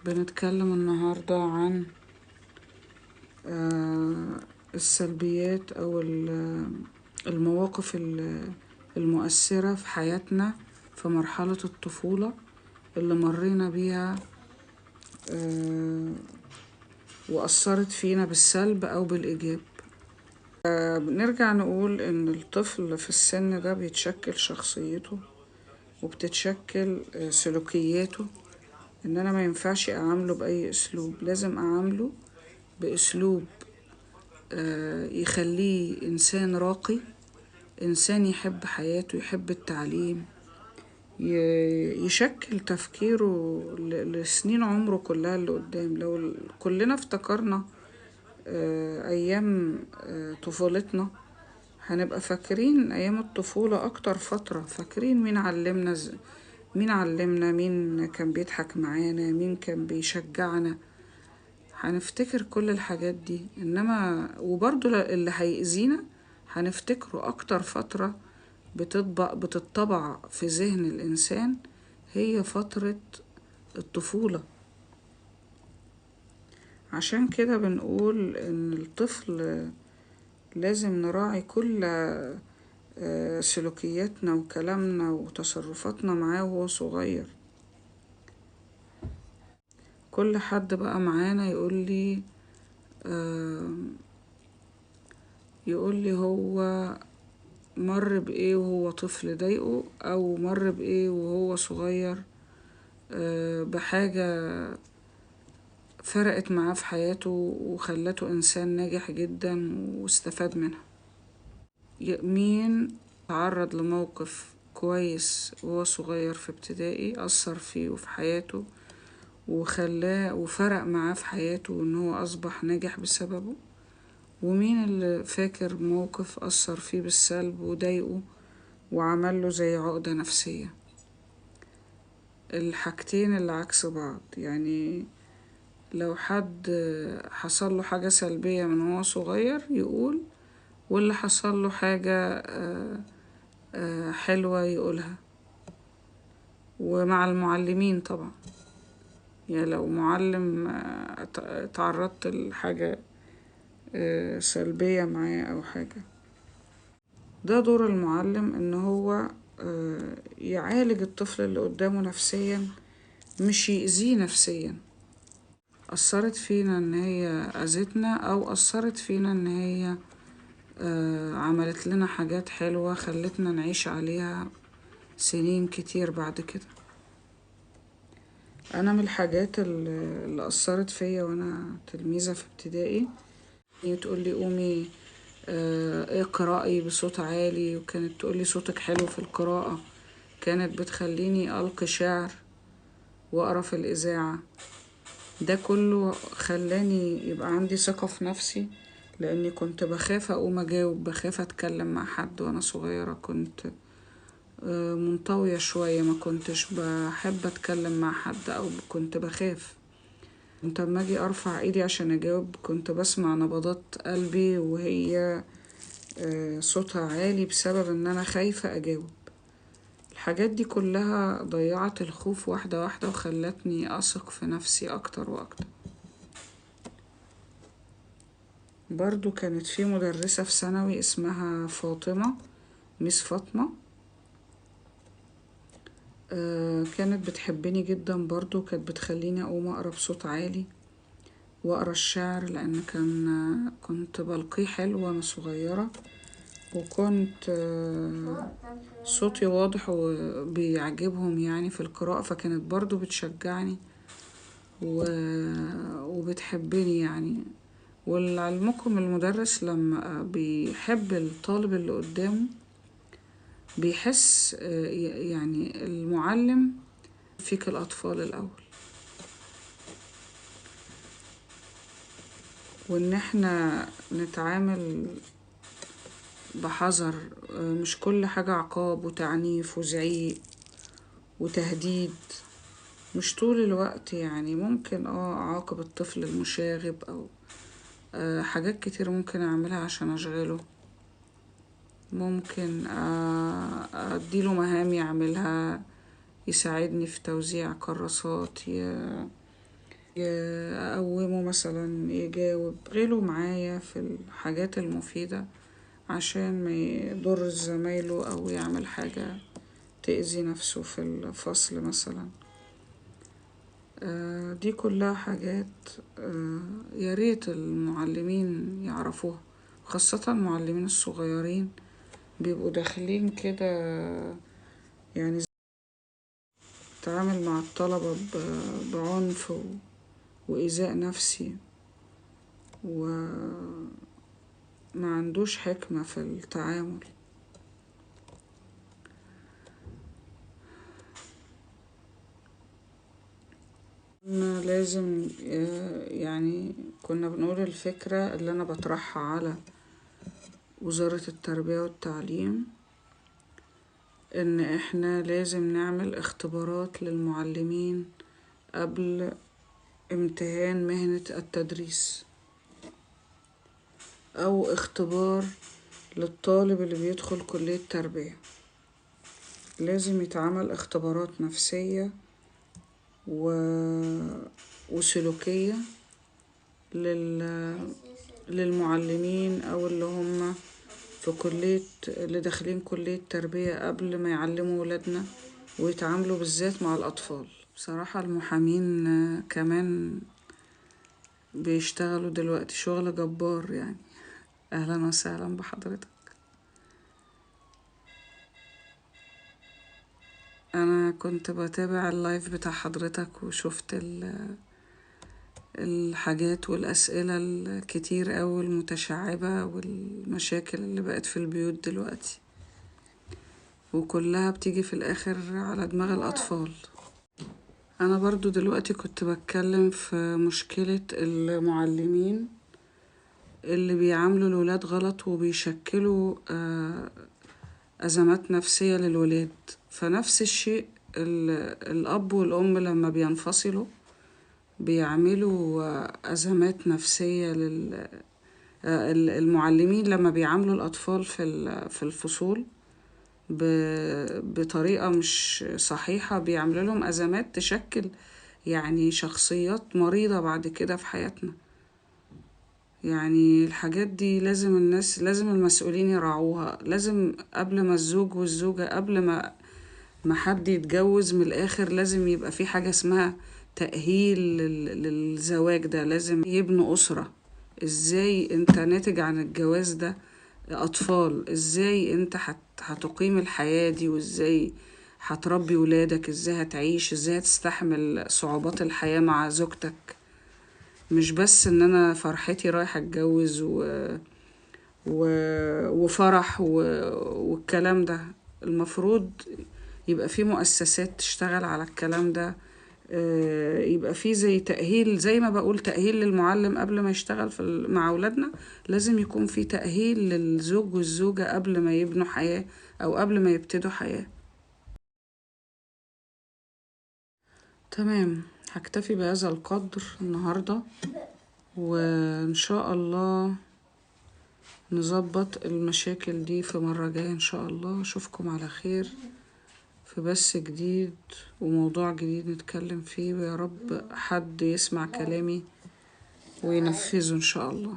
بنتكلم النهاردة عن السلبيات أو المواقف المؤثرة في حياتنا في مرحلة الطفولة اللي مرينا بيها وأثرت فينا بالسلب أو بالإيجاب. بنرجع نقول إن الطفل في السن ده بيتشكل شخصيته وبتتشكل سلوكياته، إن أنا ما ينفعش أعامله بأي أسلوب، لازم أعامله بأسلوب يخليه إنسان راقي، إنسان يحب حياته، يحب التعليم، يشكل تفكيره لسنين عمره كلها اللي قدام. لو كلنا افتكرنا أيام طفولتنا هنبقى فاكرين أيام الطفولة أكتر فترة، فاكرين مين علمنا، مين كان بيضحك معانا، مين كان بيشجعنا، هنفتكر كل الحاجات دي. إنما وبرضو اللي هيأذينا هنفتكره أكتر فترة بتطبع في ذهن الإنسان هي فترة الطفولة. عشان كده بنقول إن الطفل لازم نراعي كل سلوكياتنا وكلامنا وتصرفاتنا معاه وهو صغير. كل حد بقى معانا يقولي هو مر بإيه وهو طفل ضايقه، أو مر بإيه وهو صغير بحاجة فرقت معاه في حياته وخلته إنسان ناجح جدا واستفاد منها. مين تعرض لموقف كويس وهو صغير في ابتدائي أثر فيه وفي حياته وخلاه وفرق معاه في حياته وإن هو أصبح ناجح بسببه، ومين اللي فاكر موقف أثر فيه بالسلب وضايقه وعمله زي عقدة نفسية. الحاجتين اللي عكس بعض، يعني لو حد حصل له حاجة سلبية من هو صغير يقول، واللي حصل له حاجة حلوة يقولها. ومع المعلمين طبعا، يعني لو معلم تعرضت لحاجة سلبية معاه أو حاجة، ده دور المعلم إن هو يعالج الطفل اللي قدامه نفسيا، مش يأذيه نفسيا. أثرت فينا إن هي أذتنا أو أثرت فينا إن هي عملت لنا حاجات حلوة خلتنا نعيش عليها سنين كتير بعد كده. أنا من الحاجات اللي أثرت فيا وأنا تلميذة في ابتدائي، تقولي قومي اقرأي بصوت عالي، وكانت تقولي صوتك حلو في القراءة، كانت بتخليني ألقي شعر وأقرأ في الإذاعة. ده كله خلاني يبقى عندي ثقة في نفسي، لأني كنت بخاف أقوم أجاوب، بخاف أتكلم مع حد. وأنا صغيرة كنت منطوية شوية، ما كنتش بحب أتكلم مع حد أو كنت بخاف. كنت اما اجي ارفع ايدي عشان اجاوب كنت بسمع نبضات قلبي وهي صوتها عالي بسبب ان انا خايفة اجاوب. الحاجات دي كلها ضيعت الخوف واحدة واحدة وخلتني اثق في نفسي اكتر واكتر. برضو كانت في مدرسة في ثانوي اسمها فاطمة، ميس فاطمة، كانت بتحبني جدا برضو، كانت بتخليني اقوم اقرا بصوت عالي واقرا الشعر، لان كنت بلقيه حلو وانا صغيرة، وكنت صوتي واضح وبيعجبهم يعني في القراءة، فكانت برضو بتشجعني وبتحبني يعني. ولعلمكم المدرس لما بيحب الطالب اللي قدامه بيحس يعني المعلم فيك الأطفال الأول، وإن احنا نتعامل بحذر، مش كل حاجة عقاب وتعنيف وزعيق وتهديد، مش طول الوقت. يعني ممكن اعاقب الطفل المشاغب او حاجات كتير ممكن اعملها عشان اشغله، ممكن اديله مهام يعملها، يساعدني في توزيع كراسات، أقومه مثلا يجاوب، غيره معايا في الحاجات المفيدة عشان ما يضر زمايله أو يعمل حاجة تأذي نفسه في الفصل مثلا. دي كلها حاجات ياريت المعلمين يعرفوها، خاصة المعلمين الصغيرين بيبقوا داخلين كده، يعني تعامل مع الطلبة بعنف وإيذاء نفسي، وما عندوش حكمة في التعامل. لازم يعني كنا بنقول الفكرة اللي أنا بطرحها على وزارة التربية والتعليم، إن إحنا لازم نعمل اختبارات للمعلمين قبل امتهان مهنة التدريس، أو اختبار للطالب اللي بيدخل كلية تربية. لازم يتعمل اختبارات نفسية وسلوكية للمعلمين أو اللي هم في اللي داخلين كلية تربية قبل ما يعلموا ولادنا ويتعاملوا بالذات مع الأطفال. بصراحة المحامين كمان بيشتغلوا دلوقتي شغل جبار يعني. أهلا وسهلا بحضرتك. أنا كنت بتابع اللايف بتاع حضرتك وشفت الحاجات والأسئلة الكتير أوي المتشعبة والمشاكل اللي بقت في البيوت دلوقتي، وكلها بتيجي في الآخر على دماغ الأطفال. أنا برضو دلوقتي كنت بتكلم في مشكلة المعلمين اللي بيعاملوا الولاد غلط وبيشكلوا أزمات نفسية للولاد. فنفس الشيء الأب والأم لما بينفصلوا بيعملوا أزمات نفسية المعلمين لما بيعاملوا الأطفال في الفصول بطريقة مش صحيحة بيعملوا لهم أزمات تشكل يعني شخصيات مريضة بعد كده في حياتنا. يعني الحاجات دي لازم لازم المسؤولين يراعوها. لازم قبل ما الزوج والزوجة قبل ما حد يتجوز من الآخر لازم يبقى في حاجة اسمها تأهيل للزواج ده. لازم يبنوا أسرة. ازاي انت ناتج عن الجواز ده أطفال، ازاي انت هتقيم الحياة دي، وازاي هتربي ولادك، ازاي هتعيش، ازاي هتستحمل صعوبات الحياة مع زوجتك. مش بس ان انا فرحتي رايحة اتجوز وفرح والكلام ده. المفروض يبقى في مؤسسات تشتغل على الكلام ده، يبقى في زي تأهيل، زي ما بقول تأهيل للمعلم قبل ما يشتغل مع أولادنا. لازم يكون في تأهيل للزوج والزوجة قبل ما يبنوا حياة أو قبل ما يبتدوا حياة. تمام، هكتفي بهذا القدر النهاردة، وإن شاء الله نظبط المشاكل دي في مرة جاية إن شاء الله. أشوفكم على خير في بث جديد وموضوع جديد نتكلم فيه، ويا رب حد يسمع كلامي وينفذه إن شاء الله.